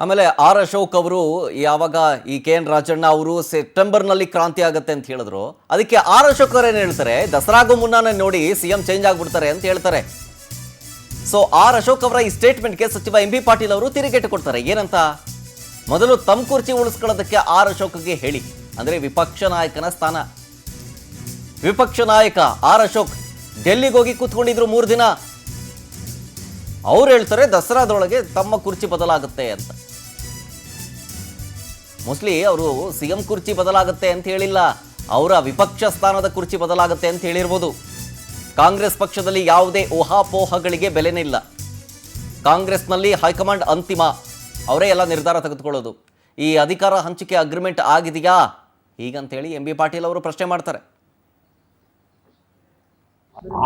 ಆಮೇಲೆ ಆರ್ ಅಶೋಕ್ ಅವರು ಯಾವಾಗ ಈ ಕೆ ಎನ್ ರಾಜಣ್ಣ ಅವರು ಸೆಪ್ಟೆಂಬರ್ನಲ್ಲಿ ಕ್ರಾಂತಿ ಆಗುತ್ತೆ ಅಂತ ಹೇಳಿದ್ರು, ಅದಕ್ಕೆ ಆರ್ ಅಶೋಕ್ ಅವರು ಏನು ಹೇಳ್ತಾರೆ, ದಸರಾಗೂ ಮುನ್ನಾನೆ ನೋಡಿ ಸಿಎಂ ಚೇಂಜ್ ಆಗ್ಬಿಡ್ತಾರೆ ಅಂತ ಹೇಳ್ತಾರೆ. ಸೊ ಆರ್ ಅಶೋಕ್ ಅವರ ಈ ಸ್ಟೇಟ್ಮೆಂಟ್ಗೆ ಸಚಿವ ಎಂ ಬಿ ಪಾಟೀಲ್ ಅವರು ತಿರುಗೇಟು ಕೊಡ್ತಾರೆ. ಏನಂತ, ಮೊದಲು ತಮ್ಮ ಕುರ್ಚಿ ಉಳಿಸ್ಕೊಳ್ಳೋದಕ್ಕೆ ಆರ್ ಅಶೋಕ್ಗೆ ಹೇಳಿ, ಅಂದ್ರೆ ವಿಪಕ್ಷ ನಾಯಕನ ಸ್ಥಾನ. ವಿಪಕ್ಷ ನಾಯಕ ಆರ್ ಅಶೋಕ್ ಡೆಲ್ಲಿಗೆ ಹೋಗಿ ಕೂತ್ಕೊಂಡಿದ್ರು 3 ದಿನ. ಅವ್ರು ಹೇಳ್ತಾರೆ ದಸರಾದೊಳಗೆ ತಮ್ಮ ಕುರ್ಚಿ ಬದಲಾಗುತ್ತೆ ಅಂತ. ಮೋಸ್ಟ್ಲಿ ಅವರು ಸಿಎಂ ಕುರ್ಚಿ ಬದಲಾಗುತ್ತೆ ಅಂತ ಹೇಳಿಲ್ಲ, ಅವರ ವಿಪಕ್ಷ ಸ್ಥಾನದ ಕುರ್ಚಿ ಬದಲಾಗುತ್ತೆ ಅಂತ ಹೇಳಿರ್ಬೋದು. ಕಾಂಗ್ರೆಸ್ ಪಕ್ಷದಲ್ಲಿ ಯಾವುದೇ ಊಹಾಪೋಹಗಳಿಗೆ ಬೆಲೆನೇ ಇಲ್ಲ. ಕಾಂಗ್ರೆಸ್ನಲ್ಲಿ ಹೈಕಮಾಂಡ್ ಅಂತಿಮ, ಅವರೇ ಎಲ್ಲ ನಿರ್ಧಾರ ತೆಗೆದುಕೊಳ್ಳೋದು. ಈ ಅಧಿಕಾರ ಹಂಚಿಕೆ ಅಗ್ರಿಮೆಂಟ್ ಆಗಿದೆಯಾ ಹೀಗಂತೇಳಿ ಎಂ ಬಿ ಪಾಟೀಲ್ ಅವರು ಪ್ರಶ್ನೆ ಮಾಡ್ತಾರೆ.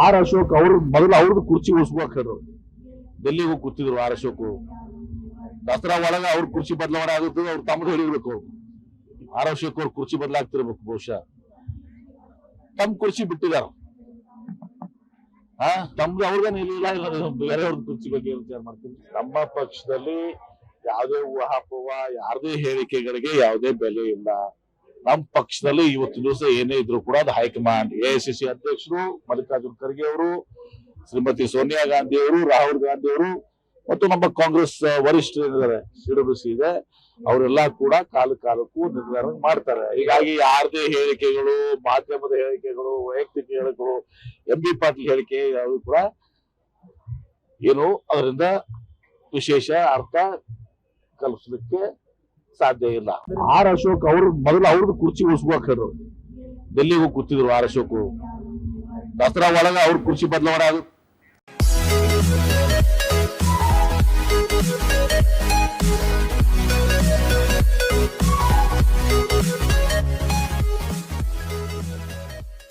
ಆರ್ ಅಶೋಕ್ ಅವ್ರ ಮೊದಲು ಅವ್ರದ್ದು ಕುರ್ಚಿ ಉಳಿಸ್ಬೇಕು. ಡೆಲ್ಲಿಗೂ ಕೂತಿದ್ರು ಆರ್ ಅಶೋಕ್. ದಸರಾ ಒಳಗ ಅವ್ರ ಕುರ್ಚಿ ಬದಲಾವಣೆ ಆಗುತ್ತದೆ, ಅವ್ರು ತಮ್ಮದು ಹೇಳಿರ್ಬೇಕು. ಆರ್ ಅಶೋಕ್ ಅವ್ರ ಕುರ್ಚಿ ಬದಲಾಗ್ತಿರ್ಬೇಕು. ಬಹುಶಃ ತಮ್ಮ ಕುರ್ಚಿ ಬಿಟ್ಟಿದಾರ. ತಮ್ದು ಅವ್ರಿಗೇನು ಇಲ್ಲ, ಬೇರೆಯವ್ರದ್ದು ಕುರ್ಚಿ ಬಗ್ಗೆ ವಿಚಾರ ಮಾಡ್ತೀನಿ. ನಮ್ಮ ಪಕ್ಷದಲ್ಲಿ ಯಾವುದೇ ಊಹಾಪೋಹ, ಯಾರದೇ ಹೇಳಿಕೆಗಳಿಗೆ ಯಾವುದೇ ಬೆಲೆ ಇಲ್ಲ. ನಮ್ಮ ಪಕ್ಷದಲ್ಲಿ ಇವತ್ತು ದಿವಸ ಏನೇ ಇದ್ರು ಕೂಡ ಅದು ಹೈಕಮಾಂಡ್, ಎಐಸಿಸಿ ಅಧ್ಯಕ್ಷರು ಮಲ್ಲಿಕಾರ್ಜುನ್ ಖರ್ಗೆ ಅವರು, ಶ್ರೀಮತಿ ಸೋನಿಯಾ ಗಾಂಧಿ ಅವರು, ರಾಹುಲ್ ಗಾಂಧಿ ಅವರು ಮತ್ತು ನಮ್ಮ ಕಾಂಗ್ರೆಸ್ ವರಿಷ್ಠರು ಏನಿದ್ದಾರೆ, CWC ಇದೆ, ಅವರೆಲ್ಲ ಕೂಡ ಕಾಲಕ್ಕೂ ನಿರ್ಧಾರ ಮಾಡ್ತಾರೆ. ಹೀಗಾಗಿ ಯಾರದೇ ಹೇಳಿಕೆಗಳು, ಮಾಧ್ಯಮದ ಹೇಳಿಕೆಗಳು, ವೈಯಕ್ತಿಕ ಹೇಳಿಕೆಗಳು, ಎಂ ಬಿ ಪಾಟೀಲ್ ಹೇಳಿಕೆ ಯಾವುದು ಕೂಡ ಏನು ಅದರಿಂದ ವಿಶೇಷ ಅರ್ಥ ಕಲ್ಪಿಸಲಿಕ್ಕೆ ಸಾಧ್ಯ ಇಲ್ಲ. ಆರ್ ಅಶೋಕ್ ಅವ್ರ ಮೊದಲು ಅವ್ರದ್ದು ಕುರ್ಚಿ ಉಳಿಸ್ಬೇಕು. ಡೆಲ್ಲಿಗೂ ಕೂತಿದ್ರು ಆರ್ ಅಶೋಕ್. ದಸರಾ ಒಳಗ ಅವ್ರ ಕುರ್ಚಿ ಬದಲಾವಣೆ ಆಗುತ್ತೆ.